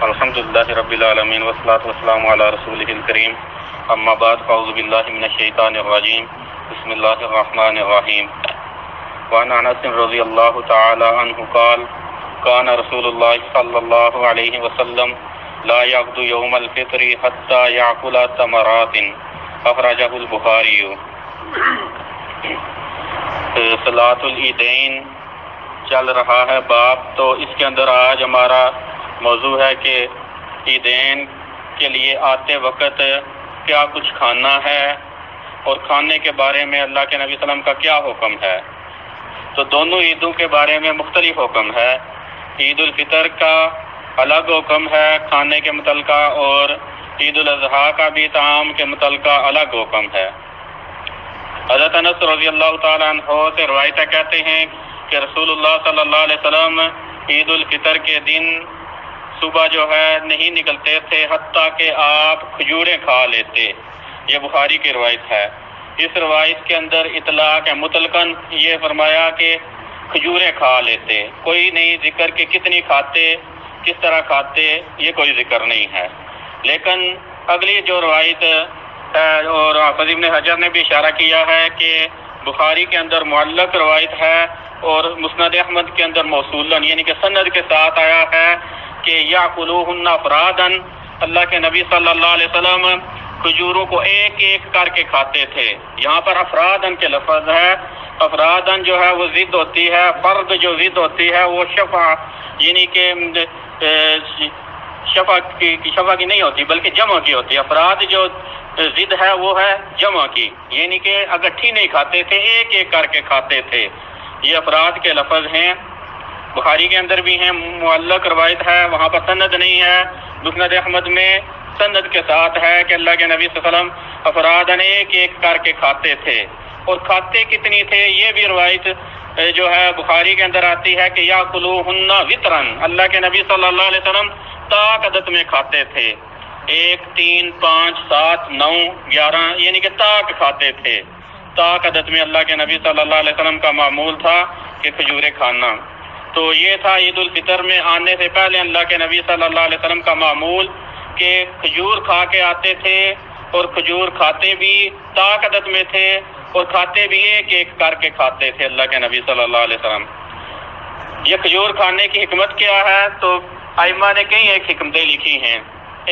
الحمدللہ رب العالمین والصلاۃ والسلام علی رسولہ الکریم، اما بعد فاعوذ باللہ من الشیطان الرجیم، بسم اللہ الرحمن الرحیم۔ وعن انس رضی اللہ تعالی عنہ قال کان رسول اللہ صلی اللہ علیہ وسلم لا یغدو یوم الفطر حتی یأکل تمرات، اخرجہ البخاری۔ صلاۃ العیدین چل رہا ہے باب، تو اس کے اندر آج ہمارا موضوع ہے کہ عیدین کے لیے آتے وقت کیا کچھ کھانا ہے اور کھانے کے بارے میں اللہ کے نبی صلی اللہ علیہ وسلم کا کیا حکم ہے۔ تو دونوں عیدوں کے بارے میں مختلف حکم ہے۔ عید الفطر کا الگ حکم ہے کھانے کے متعلقہ، اور عید الاضحیٰ کا بھی طعام کے متعلقہ الگ حکم ہے۔ حضرت انس رضی اللہ تعالیٰ عنہ سے روایت کہتے ہیں کہ رسول اللہ صلی اللہ علیہ وسلم عید الفطر کے دن صبح جو ہے نہیں نکلتے تھے حتیٰ کہ آپ کھجوریں کھا لیتے۔ یہ بخاری کی روایت ہے۔ اس روایت کے اندر اطلاق ہے، مطلقاً یہ فرمایا کہ کھجوریں کھا لیتے، کوئی نہیں ذکر کہ کتنی کھاتے، کس طرح کھاتے، یہ کوئی ذکر نہیں ہے۔ لیکن اگلی جو روایت ہے، اور حافظ ابن حجر نے بھی اشارہ کیا ہے کہ بخاری کے اندر معلق روایت ہے اور مسند احمد کے اندر موصولاً یعنی کہ سند کے ساتھ آیا ہے کہ یاکلوہن افراداً، اللہ کے نبی صلی اللہ علیہ وسلم کھجوروں کو ایک ایک کر کے کھاتے تھے۔ یہاں پر افراداً کے لفظ ہے۔ افراداً جو ہے وہ ضد ہوتی ہے، فرد جو ضد ہوتی ہے وہ شفع یعنی کہ شفع کی نہیں ہوتی بلکہ جمع کی ہوتی ہے۔ افراد جو ضد ہے وہ ہے جمع کی، یعنی کہ اکٹھی نہیں کھاتے تھے، ایک ایک کر کے کھاتے تھے۔ یہ افراد کے لفظ ہیں، بخاری کے اندر بھی ہیں، معلق روایت ہے، وہاں پر سند نہیں ہے۔ مسند احمد میں سند کے ساتھ ہے کہ اللہ کے نبی صلی اللہ علیہ وسلم افراداً ایک ایک کر کے کھاتے تھے، اور کھاتے کتنی تھے یہ بھی روایت جو ہے بخاری کے اندر آتی ہے کہ یاکلوہن وطرن، اللہ کے نبی صلی اللہ علیہ وسلم طاق عدد میں کھاتے تھے، 1 3 5 7 9 11 یعنی کہ طاق کھاتے تھے۔ طاق عدد میں اللہ کے نبی صلی اللہ علیہ وسلم کا معمول تھا کہ کھجوریں کھانا۔ تو یہ تھا عید الفطر میں آنے سے پہلے اللہ کے نبی صلی اللہ علیہ وسلم کا معمول کہ کھجور کھا کے آتے تھے، اور کھجور کھاتے بھی طاق عدد میں تھے، اور کھاتے بھی ایک ایک کر کے کھاتے تھے اللہ کے نبی صلی اللہ علیہ وسلم۔ یہ کھجور کھانے کی حکمت کیا ہے؟ تو ائمہ نے کئی ایک حکمتیں لکھی ہیں۔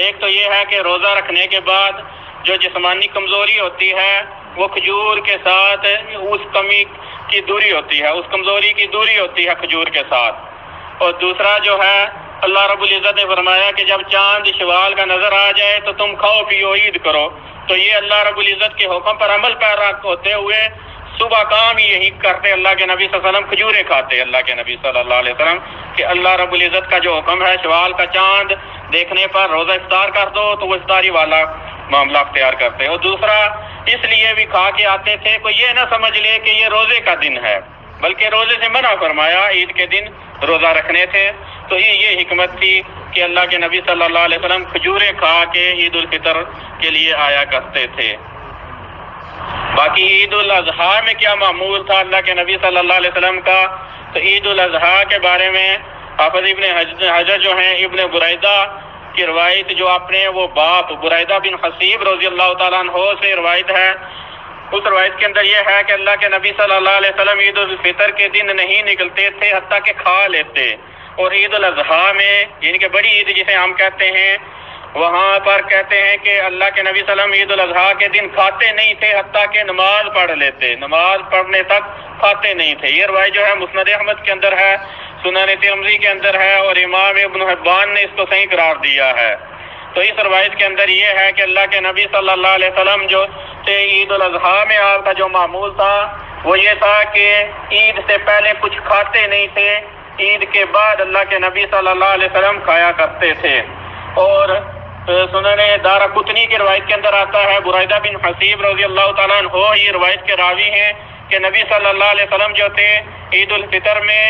ایک تو یہ ہے کہ روزہ رکھنے کے بعد جو جسمانی کمزوری ہوتی ہے وہ کھجور کے ساتھ اس کمی کی دوری ہوتی ہے، اس کمزوری کی دوری ہوتی ہے کھجور کے ساتھ۔ اور دوسرا جو ہے اللہ رب العزت نے فرمایا کہ جب چاند شوال کا نظر آ جائے تو تم کھاؤ پیو عید کرو۔ تو یہ اللہ رب العزت کے حکم پر عمل پیرا ہوتے ہوئے صبح کام یہی کرتے اللہ کے نبی صلی اللہ علیہ وسلم، کھجوریں کھاتے اللہ کے نبی صلی اللہ علیہ وسلم، کہ اللہ رب العزت کا جو حکم ہے شوال کا چاند دیکھنے پر روزہ افطار کر دو، تو وہ افطاری والا معاملہ اختیار کرتے۔ اور دوسرا اس لیے بھی کھا کے آتے تھے کوئی یہ نہ سمجھ لے کہ یہ روزے کا دن ہے، بلکہ روزے سے منع فرمایا، عید کے دن روزہ رکھنے تھے۔ تو یہ حکمت تھی کہ اللہ کے نبی صلی اللہ علیہ وسلم کھجوریں کھا کے عید الفطر کے لیے آیا کرتے تھے۔ باقی عید الاضحیٰ میں کیا معمول تھا اللہ کے نبی صلی اللہ علیہ وسلم کا؟ تو عید الاضحیٰ کے بارے میں حافظ ابن حجر جو ہیں ابن بریدہ کی روایت جو اپنے وہ باپ بریدہ بن حصیب رضی اللہ تعالیٰ عنہ سے روایت ہے، اس روایت کے اندر یہ ہے کہ اللہ کے نبی صلی اللہ علیہ وسلم عید الفطر کے دن نہیں نکلتے تھے حتیٰ کہ کھا لیتے، اور عید الاضحیٰ میں یعنی کہ بڑی عید جسے ہم کہتے ہیں، وہاں پر کہتے ہیں کہ اللہ کے نبی صلی اللہ علیہ وسلم عید الاضحیٰ کے دن کھاتے نہیں تھے حتیٰ کہ نماز پڑھ لیتے، نماز پڑھنے تک کھاتے نہیں تھے۔ یہ روایت جو ہے مسند احمد کے اندر ہے، سنن ترمذی کے اندر ہے، اور امام ابن حبان نے اس کو صحیح قرار دیا ہے۔ تو اس روایت کے اندر یہ ہے کہ اللہ کے نبی صلی اللہ علیہ وسلم جو تھے عید الاضحیٰ میں آپ کا جو معمول تھا وہ یہ تھا کہ عید سے پہلے کچھ کھاتے نہیں تھے، عید کے بعد اللہ کے نبی صلی اللہ علیہ وسلم کھایا کرتے تھے۔ اور سنن دارقطنی کی روایت کے اندر آتا ہے بریدہ بن حصیب رضی اللہ تعالیٰ عنہ یہ روایت کے راوی ہیں کہ نبی صلی اللہ علیہ وسلم جو تھے عید الفطر میں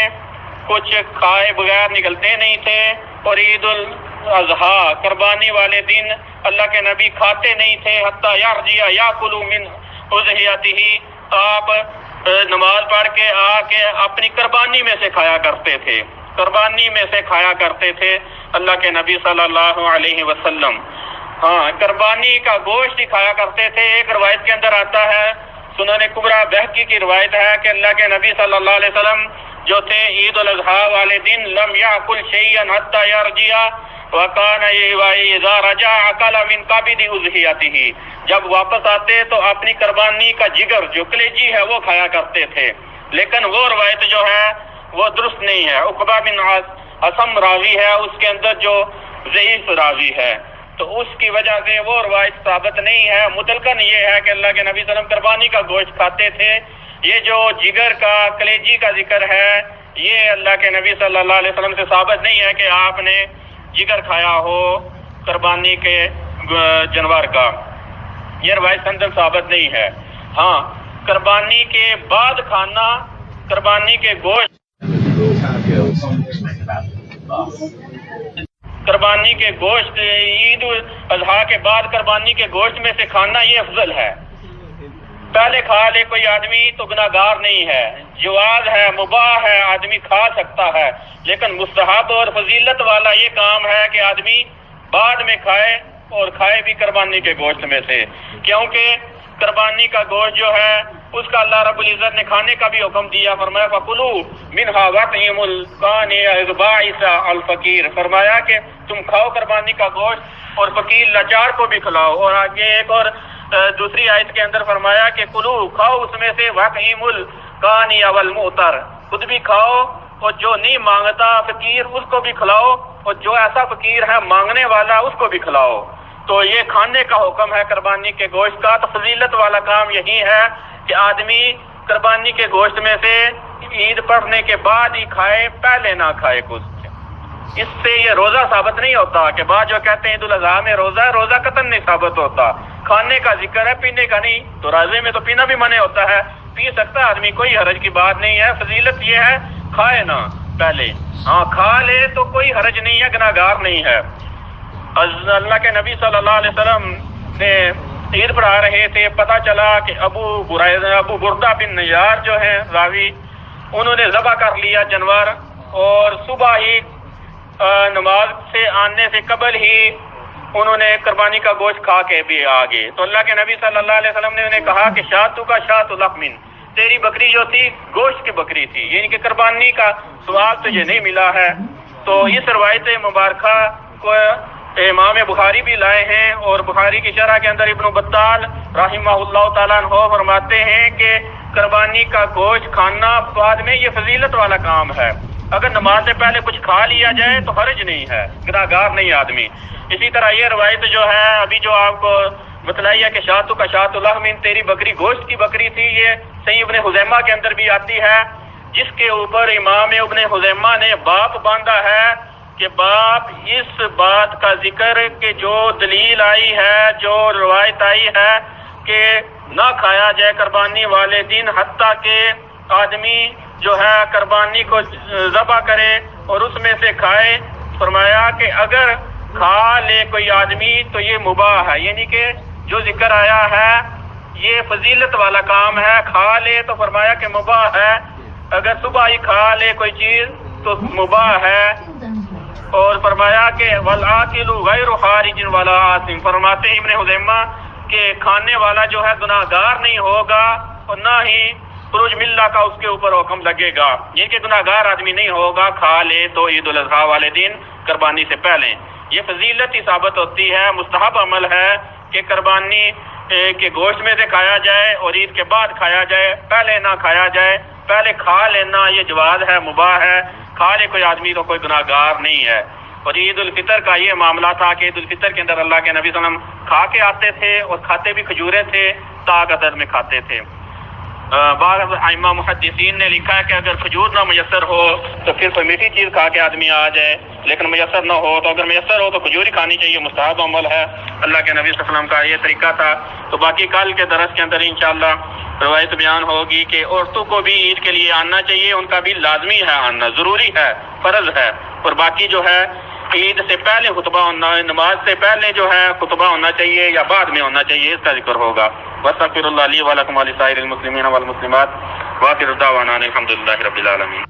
کچھ کھائے بغیر نکلتے نہیں تھے، اور عید الاضحیٰ قربانی والے دن اللہ کے نبی کھاتے نہیں تھے حتیٰ یرجع یاکل من اضحیتہ، آپ نماز پڑھ کے آ کے اپنی قربانی میں سے کھایا کرتے تھے۔ قربانی میں سے کھایا کرتے تھے اللہ کے نبی صلی اللہ علیہ وسلم۔ ہاں، قربانی کا گوشت ہی کھایا کرتے تھے۔ ایک روایت کے اندر آتا ہے، سنن کبریٰ بہقی کی روایت ہے کہ اللہ کے نبی صلی اللہ علیہ وسلم جو تھے عید الاضحیٰ والے دن لم یاکل شیئا حتی یرجع وکان اذا رجع اکل من کبد اضحیتہ، جب واپس آتے تو اپنی قربانی کا جگر جو کلیجی ہے وہ کھایا کرتے تھے، لیکن وہ روایت جو ہے وہ درست نہیں ہے۔ عقبہ بن عاصم راوی ہے، اس کے اندر جو ضعیف راوی ہے، تو اس کی وجہ سے وہ روایت ثابت نہیں ہے۔ مطلقاً یہ ہے کہ اللہ کے نبی صلی اللہ علیہ وسلم قربانی کا گوشت کھاتے تھے۔ یہ جو جگر کا کلیجی کا ذکر ہے یہ اللہ کے نبی صلی اللہ علیہ وسلم سے ثابت نہیں ہے کہ آپ نے جگر کھایا ہو قربانی کے جانور کا، یہ روایت سندن ثابت نہیں ہے۔ ہاں، قربانی کے بعد کھانا، قربانی کے گوشت، قربانی کے گوشت عید الاضحیٰ کے بعد قربانی کے گوشت میں سے کھانا یہ افضل ہے۔ پہلے کھا لے کوئی آدمی تو گناہگار نہیں ہے، جواز ہے، مباح ہے، آدمی کھا سکتا ہے، لیکن مستحب اور فضیلت والا یہ کام ہے کہ آدمی بعد میں کھائے، اور کھائے بھی قربانی کے گوشت میں سے، کیونکہ قربانی کا گوشت جو ہے اس کا اللہ رب العزت نے کھانے کا بھی حکم دیا، فرمایا فَكُلُوا مِنْهَا وَأَطْعِمُوا الْقَانِعَ الْبَائِسَ الْفَقِيرَ، فرمایا کہ تم کھاؤ قربانی کا گوشت اور فقیر لاچار کو بھی کھلاؤ۔ اور آگے ایک اور دوسری آیت کے اندر فرمایا کہ کلو، کھاؤ اس میں سے، وَأَطْعِمُوا الْقَانِعَ وَالْمُعْتَرَ، خود بھی کھاؤ اور جو نہیں مانگتا فقیر اس کو بھی کھلاؤ، اور جو ایسا فقیر ہے مانگنے والا اس کو بھی کھلاؤ۔ تو یہ کھانے کا حکم ہے قربانی کے گوشت کا۔ تو فضیلت والا کام یہی ہے کہ آدمی قربانی کے گوشت میں سے عید پڑھنے کے بعد ہی کھائے، پہلے نہ کھائے کچھ۔ اس سے یہ روزہ ثابت نہیں ہوتا کہ بعض جو کہتے ہیں عید الاضحیٰ میں روزہ ہے، روزہ قطعاً نہیں ثابت ہوتا۔ کھانے کا ذکر ہے، پینے کا نہیں، تو روزے میں تو پینا بھی منع ہوتا ہے، پی سکتا ہے آدمی، کوئی حرج کی بات نہیں ہے۔ فضیلت یہ ہے کھائے نہ پہلے، ہاں کھا لے تو کوئی حرج نہیں ہے، گناہگار نہیں ہے۔ اللہ کے نبی صلی اللہ علیہ وسلم نے عید پڑھا رہے تھے، پتہ چلا کہ ابو بردہ بن نیار جو ہیں راوی، انہوں نے ذبح کر لیا جانور، اور صبح ہی نماز سے آنے سے قبل ہی انہوں نے قربانی کا گوشت کھا کے بھی آگے۔ تو اللہ کے نبی صلی اللہ علیہ وسلم نے انہیں کہا کہ شاتو کا شات لحم، تیری بکری جو تھی گوشت کی بکری تھی، یعنی کہ قربانی کا ثواب تجھے نہیں ملا ہے۔ تو اس روایت مبارکہ کو امام بخاری بھی لائے ہیں، اور بخاری کی شرح کے اندر ابن بطال رحمہ اللہ تعالیٰ عنہ فرماتے ہیں کہ قربانی کا گوشت کھانا بعد میں یہ فضیلت والا کام ہے۔ اگر نماز سے پہلے کچھ کھا لیا جائے تو حرج نہیں ہے، گناہگار نہیں آدمی۔ اسی طرح یہ روایت جو ہے ابھی جو آپ کو بتلائی ہے کہ شاتو کا شات لحم، تیری بکری گوشت کی بکری تھی، یہ صحیح ابن خزیمہ کے اندر بھی آتی ہے، جس کے اوپر امام ابن خزیمہ نے باپ باندھا ہے کہ باپ اس بات کا ذکر کہ جو دلیل آئی ہے، جو روایت آئی ہے کہ نہ کھایا جائے قربانی والے دن حتیٰ کہ آدمی جو ہے قربانی کو ذبح کرے اور اس میں سے کھائے، فرمایا کہ اگر کھا لے کوئی آدمی تو یہ مباح ہے، یعنی کہ جو ذکر آیا ہے یہ فضیلت والا کام ہے، کھا لے تو فرمایا کہ مباح ہے، اگر صبح ہی کھا لے کوئی چیز تو مباح ہے۔ اور فرمایا کہ والآکل غیر خارج ولا آثم، فرماتے ہیں ابن خزیمہ کہ کھانے والا جو ہے گناہگار نہیں ہوگا اور نہ ہی خروج ملہ کا اس کے اوپر حکم لگے گا، یہ کہ گناہگار آدمی نہیں ہوگا کھا لے تو عید الاضحیٰ والے دن قربانی سے پہلے۔ یہ فضیلت ہی ثابت ہوتی ہے، مستحب عمل ہے کہ قربانی کے گوشت میں سے کھایا جائے اور عید کے بعد کھایا جائے، پہلے نہ کھایا جائے۔ پہلے کھا لینا یہ جواز ہے، مباح ہے، کھا لے کوئی آدمی تو کوئی گناہگار نہیں ہے۔ اور عید الفطر کا یہ معاملہ تھا کہ عید الفطر کے اندر اللہ کے نبی صلی اللہ علیہ وسلم کھا کے آتے تھے اور کھاتے بھی کھجوریں تھے، طاقت میں کھاتے تھے۔ بعض ائمہ محدثین نے لکھا ہے کہ اگر کھجور نہ میسر ہو تو پھر کوئی میٹھی چیز کھا کے آدمی آ جائے، لیکن میسر نہ ہو تو اگر میسر ہو تو کھجور ہی کھانی چاہیے، مستحب عمل ہے، اللہ کے نبی صلی اللہ علیہ وسلم کا یہ طریقہ تھا۔ تو باقی کل کے درس کے اندر انشاءاللہ روایت بیان ہوگی کہ عورتوں کو بھی عید کے لیے آنا چاہیے، ان کا بھی لازمی ہے آنا، ضروری ہے، فرض ہے۔ اور باقی جو ہے عید سے پہلے خطبہ ہونا، نماز سے پہلے جو ہے خطبہ ہونا چاہیے یا بعد میں ہونا چاہیے، اس کا ذکر ہوگا۔ واستغفر اللہ لی ولکم ولسائر المسلمین والمسلمات، وآخر دعوانا الحمد للہ رب العالمین۔